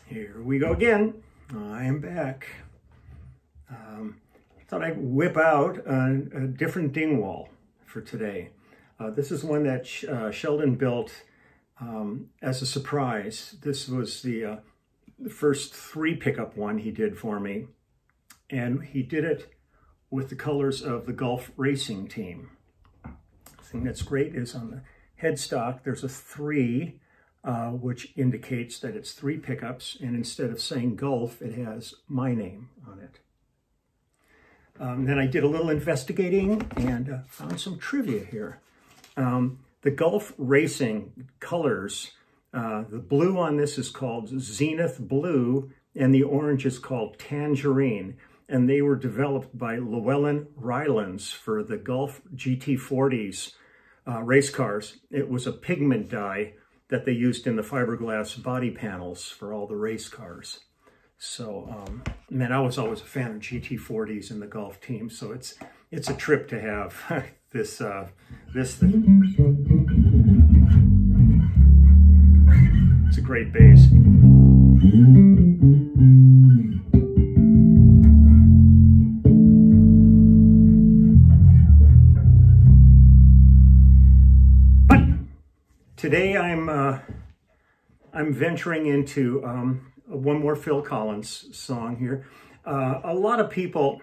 Here we go again. I am back. Thought I'd whip out a different Dingwall for today. This is one that Sheldon built as a surprise. This was the first 3 pickup one he did for me. And he did it with the colors of the Gulf racing team. The thing that's great is on the headstock, there's a 3, which indicates that it's 3 pickups, and instead of saying Gulf, it has my name on it. Then I did a little investigating and found some trivia here. The Gulf Racing colors, the blue on this is called Zenith Blue, and the orange is called Tangerine. And they were developed by Llewellyn Rylands for the Gulf GT40s race cars. It was a pigment dye that they used in the fiberglass body panels for all the race cars. So, man, I was always a fan of GT40s and the Gulf team, so it's a trip to have this thing. It's a great bass. But today I'm venturing into one more Phil Collins song here. A lot of people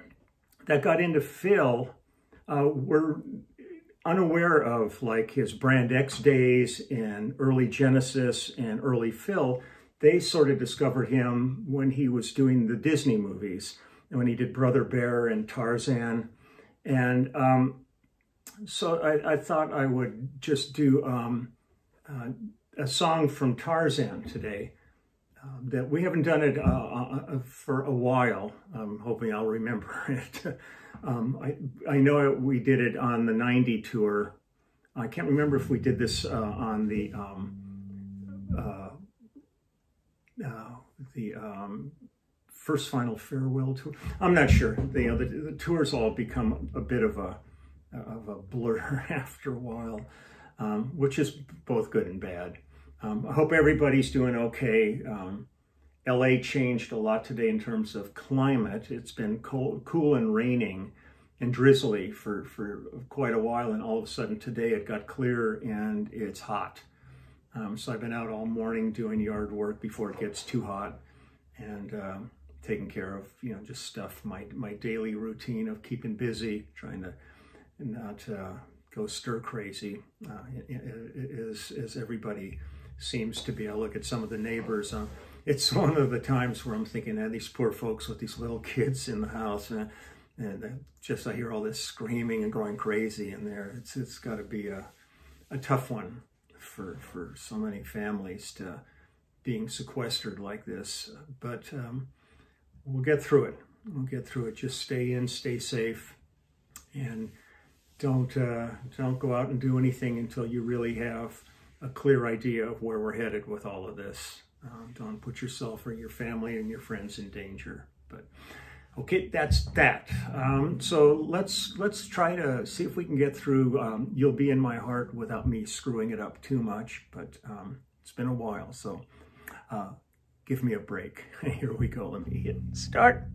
that got into Phil were unaware of like his Brand X days and early Genesis and early Phil. They sort of discovered him when he was doing the Disney movies and when he did Brother Bear and Tarzan. And so I thought I would just do a song from Tarzan today. That we haven't done it for a while. I'm hoping I'll remember it. I know we did it on the 90 tour. I can't remember if we did this on the first Final Farewell tour. I'm not sure. The tours all become a bit of a blur after a while, which is both good and bad. I hope everybody's doing okay. LA changed a lot today in terms of climate. It's been cool and raining and drizzly for quite a while, and all of a sudden today it got clear and it's hot. So I've been out all morning doing yard work before it gets too hot, and taking care of, just stuff, my daily routine of keeping busy, trying to not go stir crazy, as everybody seems to be. I look at some of the neighbors. It's one of the times where I'm thinking, these poor folks with these little kids in the house, and just I hear all this screaming and going crazy in there. It's got to be a tough one for so many families to being sequestered like this. But we'll get through it. We'll get through it. Just stay in, stay safe, and don't go out and do anything until you really have a clear idea of where we're headed with all of this. Don't put yourself or your family and your friends in danger. But okay, that's that. So let's try to see if we can get through You'll Be in My Heart without me screwing it up too much. But it's been a while, so give me a break. Here we go. Let me hit start.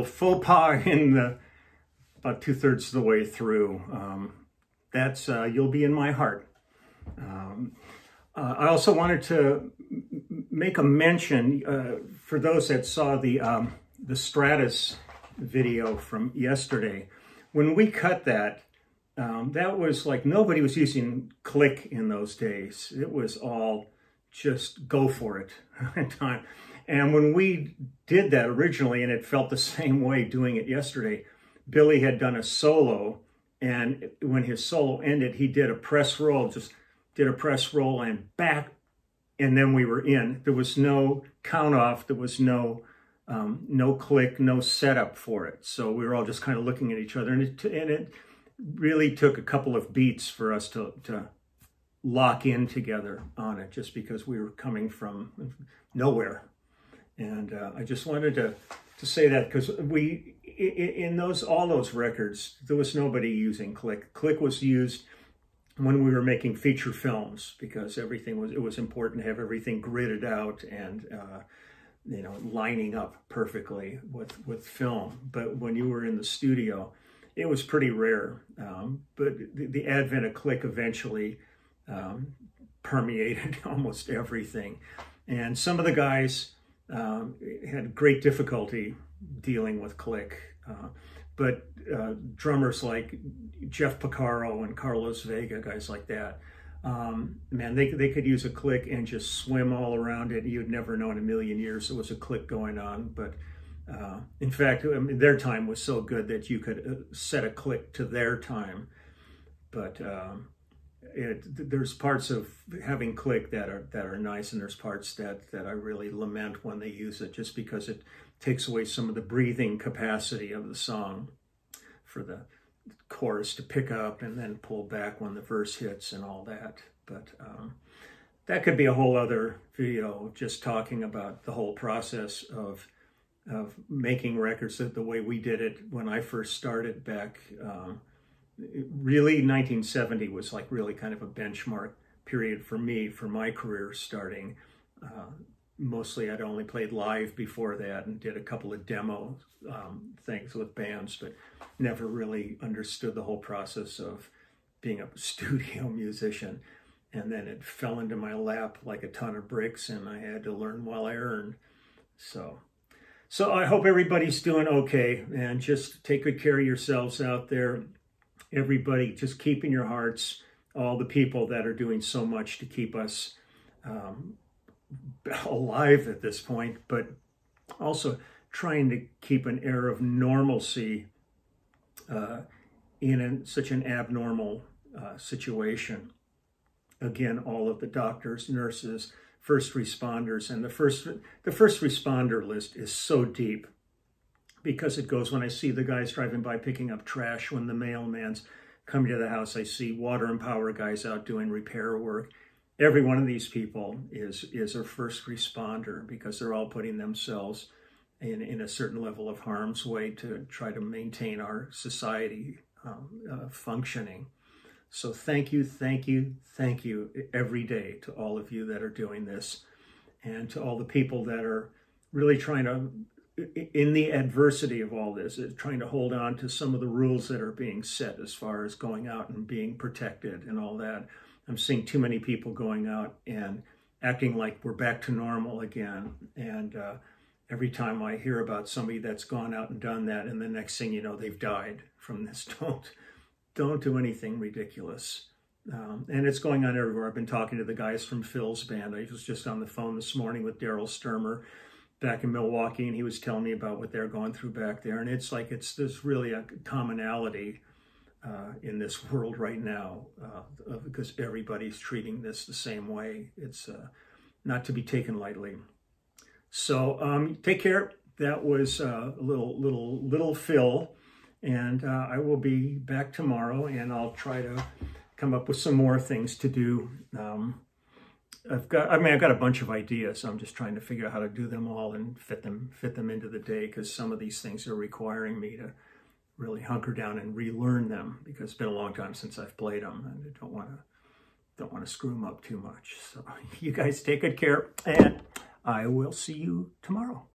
faux pas in the about 2/3 of the way through. That's You'll Be in My Heart. I also wanted to make a mention for those that saw the Stratus video from yesterday. When we cut that, that was like nobody was using click in those days. It was all just go for it time. And when we did that originally, and it felt the same way doing it yesterday, Billy had done a solo, and when his solo ended, he did a press roll, just did a press roll and back, and then we were in. There was no count off, there was no click, no setup for it. So we were all just kind of looking at each other, and it really took a couple of beats for us to lock in together on it, just because we were coming from nowhere. And I just wanted to say that, because in all those records, there was nobody using click. Click was used when we were making feature films, because it was important to have everything gridded out and lining up perfectly with film. But when you were in the studio, it was pretty rare. But the advent of click eventually permeated almost everything. And some of the guys had great difficulty dealing with click. But drummers like Jeff Porcaro and Carlos Vega, guys like that, man, they could use a click and just swim all around it. You'd never know in a million years there was a click going on. But in fact, I mean, their time was so good that you could set a click to their time. But there's parts of having click that are nice, and there's parts that I really lament when they use it, just because it takes away some of the breathing capacity of the song for the chorus to pick up and then pull back when the verse hits and all that. But that could be a whole other video, just talking about the whole process of making records the way we did it when I first started back. Really, 1970 was like really kind of a benchmark period for me, for my career starting. Mostly I'd only played live before that and did a couple of demo things with bands, but never really understood the whole process of being a studio musician. And then it fell into my lap like a ton of bricks, and I had to learn while I earned. So I hope everybody's doing okay, and just take good care of yourselves out there. Everybody, just keep in your hearts all the people that are doing so much to keep us alive at this point, but also trying to keep an air of normalcy in such an abnormal situation. Again, all of the doctors, nurses, first responders, and the first responder list is so deep, because it goes, when I see the guys driving by picking up trash, when the mailman's coming to the house, I see water and power guys out doing repair work. Every one of these people is a first responder, because they're all putting themselves in a certain level of harm's way to try to maintain our society functioning. So thank you every day to all of you that are doing this, and to all the people that are really trying to, in the adversity of all this, trying to hold on to some of the rules that are being set as far as going out and being protected and all that. I'm seeing too many people going out and acting like we're back to normal again. And every time I hear about somebody that's gone out and done that, and the next thing you know, they've died from this, don't do anything ridiculous. And it's going on everywhere. I've been talking to the guys from Phil's band. I was just on the phone this morning with Daryl Sturmer back in Milwaukee, and he was telling me about what they're going through back there. And it's like, there's really a commonality in this world right now, because everybody's treating this the same way. It's not to be taken lightly. So take care. That was a little Phil, and I will be back tomorrow, and I'll try to come up with some more things to do. I've got a bunch of ideas. So I'm just trying to figure out how to do them all and fit them into the day, because some of these things are requiring me to really hunker down and relearn them, because it's been a long time since I've played them, and I don't want to screw them up too much. So you guys take good care, and I will see you tomorrow.